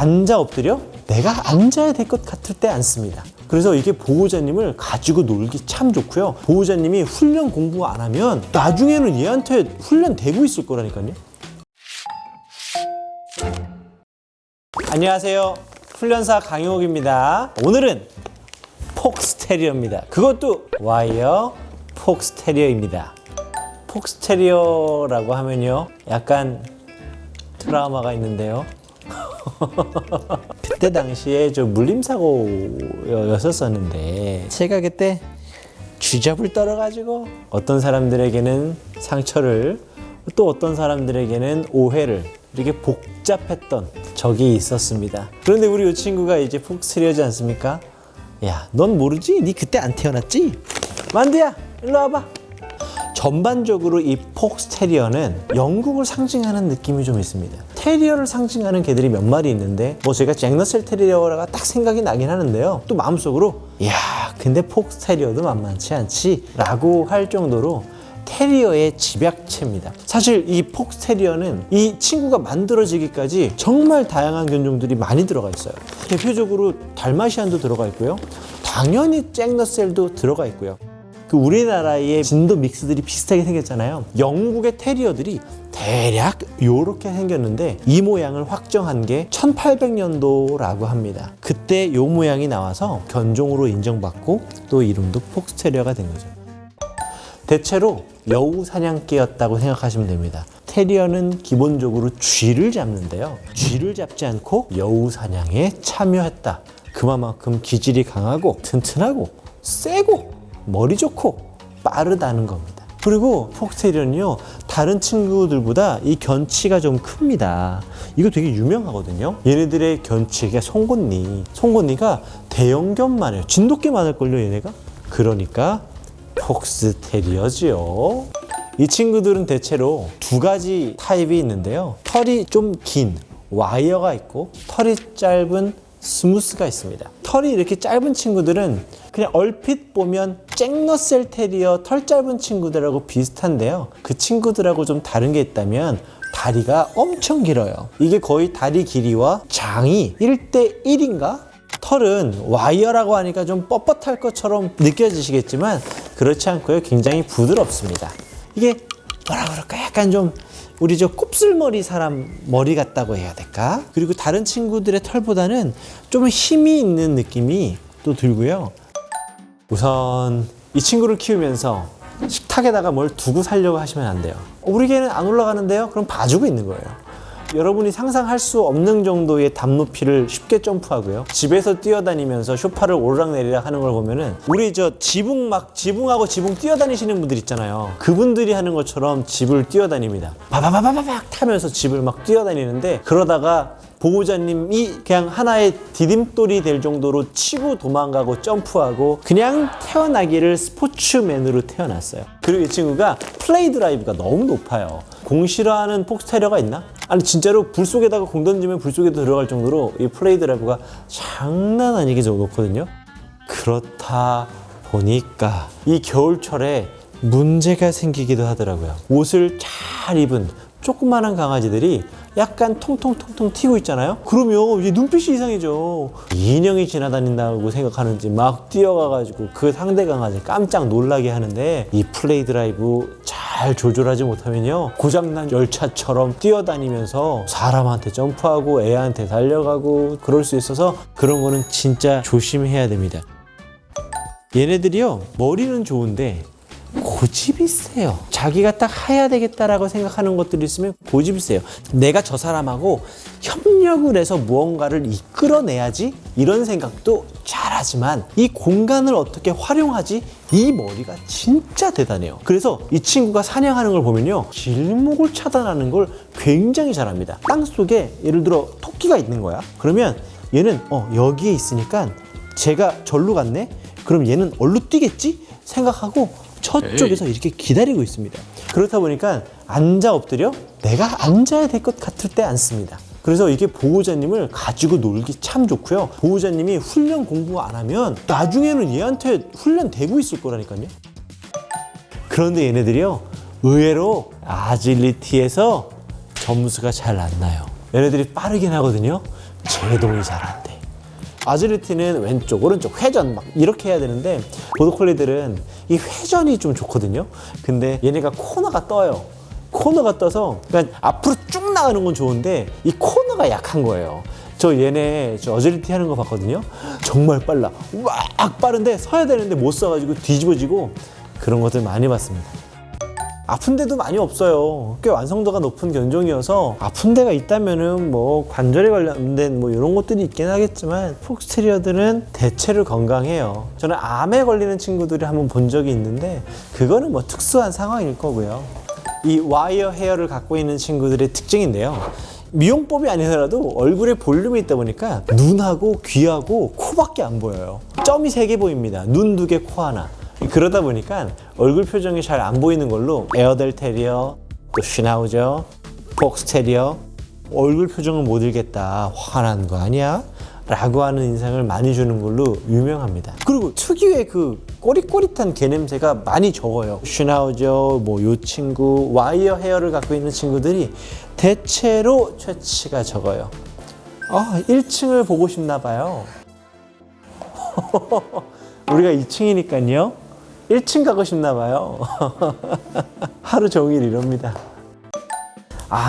앉아 엎드려 내가 앉아야 될 것 같을 때 앉습니다. 그래서 이게 보호자님을 가지고 놀기 참 좋고요. 보호자님이 훈련 공부 안 하면 나중에는 얘한테 훈련 되고 있을 거라니까요. 안녕하세요. 훈련사 강용욱입니다. 오늘은 폭스테리어입니다. 그것도 와이어 폭스테리어입니다. 폭스테리어라고 하면요, 약간 트라우마가 있는데요. 그때 당시에 좀 물림사고였었는데 제가 그때 쥐잡을 떨어가지고 어떤 사람들에게는 상처를, 또 어떤 사람들에게는 오해를 이렇게 복잡했던 적이 있었습니다. 그런데 우리 이 친구가 이제 폭스테리어지 않습니까? 야, 넌 모르지? 니 그때 안 태어났지? 만두야, 일로 와봐. 전반적으로 이 폭스테리어는 영국을 상징하는 느낌이 좀 있습니다. 테리어를 상징하는 개들이 몇 마리 있는데 제가 잭러셀 테리어가 딱 생각이 나긴 하는데요. 또 마음속으로 야, 근데 폭스테리어도 만만치 않지? 라고 할 정도로 테리어의 집약체입니다. 사실 이 폭스테리어는 이 친구가 만들어지기까지 정말 다양한 견종들이 많이 들어가 있어요. 대표적으로 달마시안도 들어가 있고요. 당연히 잭러셀도 들어가 있고요. 우리나라의 진도 믹스들이 비슷하게 생겼잖아요. 영국의 테리어들이 대략 이렇게 생겼는데 이 모양을 확정한 게 1800년도라고 합니다. 그때 이 모양이 나와서 견종으로 인정받고 또 이름도 폭스테리어가 된 거죠. 대체로 여우 사냥개였다고 생각하시면 됩니다. 테리어는 기본적으로 쥐를 잡는데요. 쥐를 잡지 않고 여우 사냥에 참여했다. 그만큼 기질이 강하고 튼튼하고 세고 머리 좋고 빠르다는 겁니다. 그리고 폭스테리어는요, 다른 친구들보다 이 견치가 좀 큽니다. 이거 되게 유명하거든요. 얘네들의 견치가 송곳니가 대형견만 해요. 진돗개 많을걸요, 얘네가? 그러니까 폭스테리어지요. 이 친구들은 대체로 두 가지 타입이 있는데요. 털이 좀 긴 와이어가 있고 털이 짧은 스무스가 있습니다. 털이 이렇게 짧은 친구들은 그냥 얼핏 보면 잭러셀 테리어 털 짧은 친구들하고 비슷한데요. 그 친구들하고 좀 다른 게 있다면 다리가 엄청 길어요. 이게 거의 다리 길이와 장이 1:1인가? 털은 와이어라고 하니까 좀 뻣뻣할 것처럼 느껴지시겠지만 그렇지 않고요. 굉장히 부드럽습니다. 이게 뭐라 그럴까? 약간 좀 우리 곱슬머리 사람 머리 같다고 해야 될까? 그리고 다른 친구들의 털보다는 좀 힘이 있는 느낌이 또 들고요. 우선 이 친구를 키우면서 식탁에다가 뭘 두고 살려고 하시면 안 돼요. 우리 개는 안 올라가는데요? 그럼 봐주고 있는 거예요. 여러분이 상상할 수 없는 정도의 담높이를 쉽게 점프하고요. 집에서 뛰어다니면서 소파를 오르락내리락 하는 걸 보면은 우리 지붕하고 지붕 뛰어다니시는 분들 있잖아요. 그분들이 하는 것처럼 집을 뛰어다닙니다. 바바바바박 타면서 집을 막 뛰어다니는데 그러다가 보호자님이 그냥 하나의 디딤돌이 될 정도로 치고 도망가고 점프하고 그냥 태어나기를 스포츠맨으로 태어났어요. 그리고 이 친구가 플레이 드라이브가 너무 높아요. 공 싫어하는 폭스테리어가 있나? 아니 진짜로 불 속에다가 공 던지면 불 속에도 들어갈 정도로 이 플레이 드라이브가 장난 아니게 높거든요. 그렇다 보니까 이 겨울철에 문제가 생기기도 하더라고요. 옷을 잘 입은 조그마한 강아지들이 약간 통통통통 튀고 있잖아요. 그러면 이제 눈빛이 이상해져. 인형이 지나다닌다고 생각하는지 막 뛰어가가지고 그 상대 강아지 깜짝 놀라게 하는데 이 플레이 드라이브 잘 조절하지 못하면요, 고장난 열차처럼 뛰어다니면서 사람한테 점프하고 애한테 달려가고 그럴 수 있어서 그런 거는 진짜 조심해야 됩니다. 얘네들이요, 머리는 좋은데 고집이 세요. 자기가 딱 해야 되겠다라고 생각하는 것들이 있으면 고집이 세요. 내가 저 사람하고 협력을 해서 무언가를 이끌어내야지 이런 생각도 잘하지만 이 공간을 어떻게 활용하지? 이 머리가 진짜 대단해요. 그래서 이 친구가 사냥하는 걸 보면요, 길목을 차단하는 걸 굉장히 잘합니다. 땅속에 예를 들어 토끼가 있는 거야. 그러면 얘는 여기에 있으니까 제가 절로 갔네? 그럼 얘는 얼로 뛰겠지? 생각하고 저쪽에서 이렇게 기다리고 있습니다. 그렇다 보니까 앉아 엎드려 내가 앉아야 될 것 같을 때 앉습니다. 그래서 이게 보호자님을 가지고 놀기 참 좋고요. 보호자님이 훈련 공부 안 하면 나중에는 얘한테 훈련 되고 있을 거라니까요. 그런데 얘네들이요, 의외로 아질리티에서 점수가 잘 안 나요. 얘네들이 빠르긴 하거든요. 제동이 잘 안 돼. 아질리티는 왼쪽, 오른쪽, 회전 막 이렇게 해야 되는데 보더콜리들은 이 회전이 좀 좋거든요. 근데 얘네가 코너가 떠요. 코너가 떠서 그냥 앞으로 쭉 나가는 건 좋은데 이 코너가 약한 거예요. 저 어질리티 하는 거 봤거든요. 정말 빨라. 막 빠른데 서야 되는데 못 서가지고 뒤집어지고 그런 것들 많이 봤습니다. 아픈 데도 많이 없어요. 꽤 완성도가 높은 견종이어서 아픈 데가 있다면은 뭐 관절에 관련된 뭐 이런 것들이 있긴 하겠지만 폭스테리어들은 대체로 건강해요. 저는 암에 걸리는 친구들을 한번 본 적이 있는데 그거는 뭐 특수한 상황일 거고요. 이 와이어 헤어를 갖고 있는 친구들의 특징인데요. 미용법이 아니더라도 얼굴에 볼륨이 있다 보니까 눈하고 귀하고 코밖에 안 보여요. 점이 3개 보입니다. 눈 2개, 코 하나. 그러다 보니까 얼굴 표정이 잘 안 보이는 걸로 에어델 테리어, 또 슈나우저, 폭스 테리어 얼굴 표정을 못 읽겠다. 화난 거 아니야? 라고 하는 인상을 많이 주는 걸로 유명합니다. 그리고 특유의 그 꼬릿꼬릿한 개 냄새가 많이 적어요. 슈나우저, 뭐 요 친구, 와이어 헤어를 갖고 있는 친구들이 대체로 퇴치가 적어요. 1층을 보고 싶나 봐요. 우리가 2층이니까요. 1층 가고 싶나 봐요. 하루 종일 이럽니다.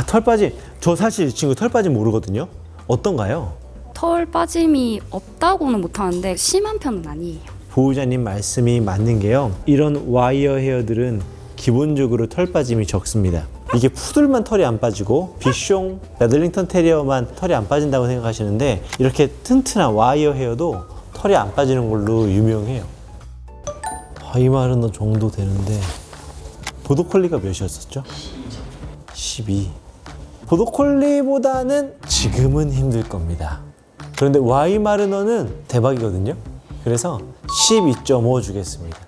털 빠짐. 저 사실 이 친구 털 빠짐 모르거든요. 어떤가요? 털 빠짐이 없다고는 못하는데 심한 편은 아니에요. 보호자님 말씀이 맞는 게요. 이런 와이어 헤어들은 기본적으로 털 빠짐이 적습니다. 이게 푸들만 털이 안 빠지고 비숑, 매들링턴 테리어만 털이 안 빠진다고 생각하시는데 이렇게 튼튼한 와이어 헤어도 털이 안 빠지는 걸로 유명해요. 이 말은 너 정도 되는데 보더콜리가 몇이었었죠? 12. 보더콜리보다는 지금은 힘들 겁니다. 그런데 와이마르너는 대박이거든요. 그래서 12.5 주겠습니다.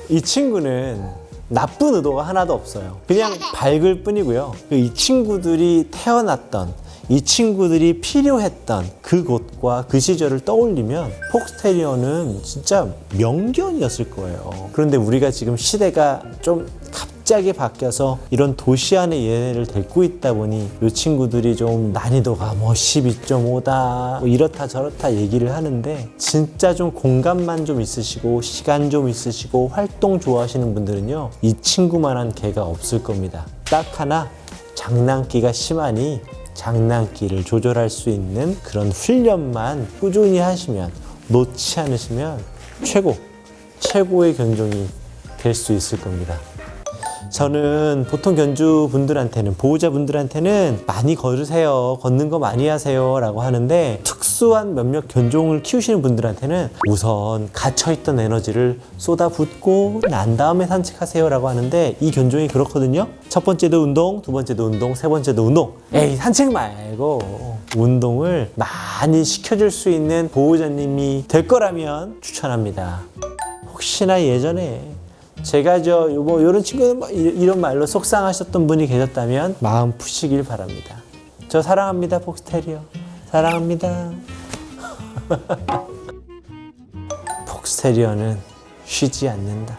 이 친구는 나쁜 의도가 하나도 없어요. 그냥 밝을 뿐이고요. 이 친구들이 태어났던, 이 친구들이 필요했던 그곳과 그 시절을 떠올리면 폭스테리어는 진짜 명견이었을 거예요. 그런데 우리가 지금 시대가 좀 갑자기 바뀌어서 이런 도시 안에 얘네를 데리고 있다 보니 이 친구들이 좀 난이도가 뭐 12.5다 뭐 이렇다 저렇다 얘기를 하는데 진짜 좀 공감만 좀 있으시고 시간 좀 있으시고 활동 좋아하시는 분들은요 이 친구만한 개가 없을 겁니다. 딱 하나 장난기가 심하니 장난기를 조절할 수 있는 그런 훈련만 꾸준히 하시면 놓지 않으시면 최고의 견종이 될 수 있을 겁니다. 저는 보통 견주분들한테는 보호자분들한테는 많이 걸으세요, 걷는 거 많이 하세요 라고 하는데 특수한 몇몇 견종을 키우시는 분들한테는 우선 갇혀있던 에너지를 쏟아붓고 난 다음에 산책하세요 라고 하는데 이 견종이 그렇거든요. 첫 번째도 운동, 두 번째도 운동, 세 번째도 운동. 에이 산책 말고 운동을 많이 시켜줄 수 있는 보호자님이 될 거라면 추천합니다. 혹시나 예전에 제가 이런 친구는 이런 말로 속상하셨던 분이 계셨다면 마음 푸시길 바랍니다. 저 사랑합니다, 폭스테리어. 사랑합니다. 폭스테리어는 쉬지 않는다.